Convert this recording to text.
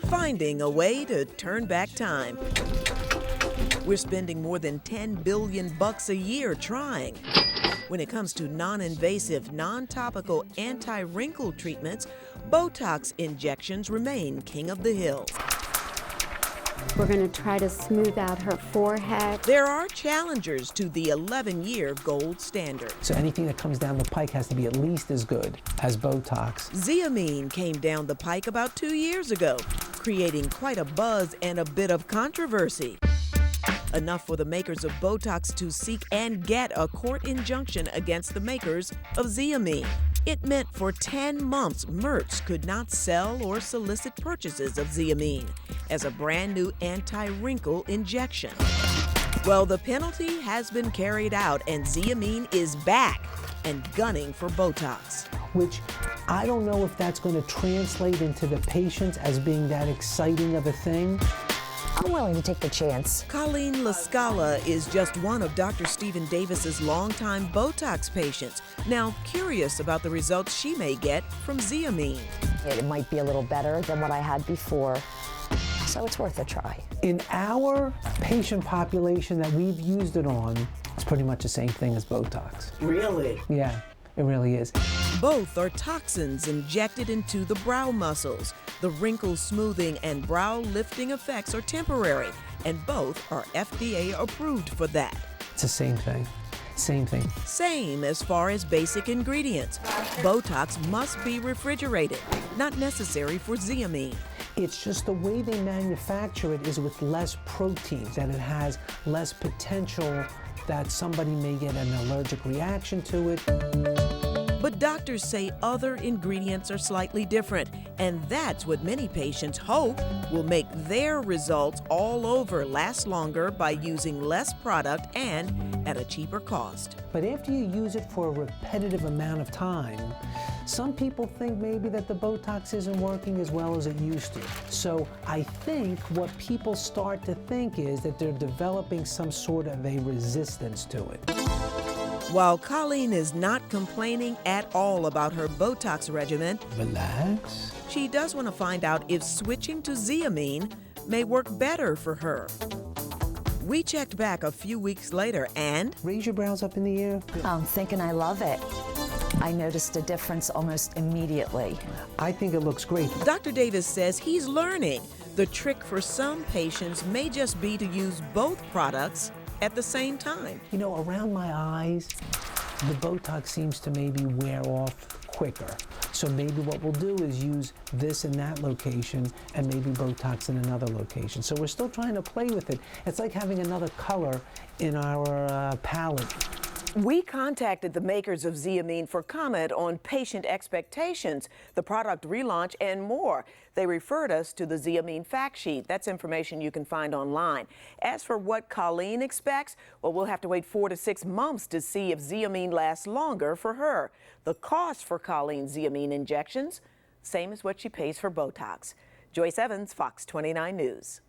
Finding a way to turn back time. We're spending more than $10 billion a year trying. When it comes to non-invasive, non-topical anti-wrinkle treatments, Botox injections remain king of the hill. We're going to try to smooth out her forehead. There are challengers to the 11-year gold standard. So anything that comes down the pike has to be at least as good as Botox. Xeomin came down the pike about 2 years ago, creating quite a buzz and a bit of controversy. Enough for the makers of Botox to seek and get a court injunction against the makers of Xeomin. It meant for 10 months, Merck could not sell or solicit purchases of Xeomin as a brand new anti-wrinkle injection. Well, the penalty has been carried out and Xeomin is back and gunning for Botox. Which I don't know if that's going to translate into the patients as being that exciting of a thing. I'm willing to take the chance. Colleen Lascala is just one of Dr. Stephen Davis's longtime Botox patients, now curious about the results she may get from Xeomin. It might be a little better than what I had before, so it's worth a try. In our patient population that we've used it on, it's pretty much the same thing as Botox. Really? Yeah, it really is. Both are toxins injected into the brow muscles. The wrinkle smoothing and brow lifting effects are temporary, and both are FDA approved for that. It's the same thing. Same thing. Same as far as basic ingredients. Botox must be refrigerated, not necessary for Xeomin. It's just the way they manufacture it is with less protein, that it has less potential that somebody may get an allergic reaction to it. But doctors say other ingredients are slightly different, and that's what many patients hope will make their results all over last longer by using less product and at a cheaper cost. But after you use it for a repetitive amount of time, some people think maybe that the Botox isn't working as well as it used to. So I think what people start to think is that they're developing some sort of a resistance to it. While Colleen is not complaining at all about her Botox regimen, Relax. she does want to find out if switching to Xeomin may work better for her. We checked back a few weeks later and... Raise your brows up in the air. I'm thinking I love it. I noticed a difference almost immediately. I think it looks great. Dr. Davis says he's learning. The trick for some patients may just be to use both products at the same time. You know, around my eyes, the Botox seems to maybe wear off quicker. So maybe what we'll do is use this in that location and maybe Botox in another location. So we're still trying to play with it. It's like having another color in our palette. We contacted the makers of Xeomin for comment on patient expectations, the product relaunch, and more. They referred us to the Xeomin fact sheet. That's information you can find online. As for what Colleen expects, well, we'll have to wait 4 to 6 months to see if Xeomin lasts longer for her. The cost for Colleen's Xeomin injections, same as what she pays for Botox. Joyce Evans, Fox 29 News.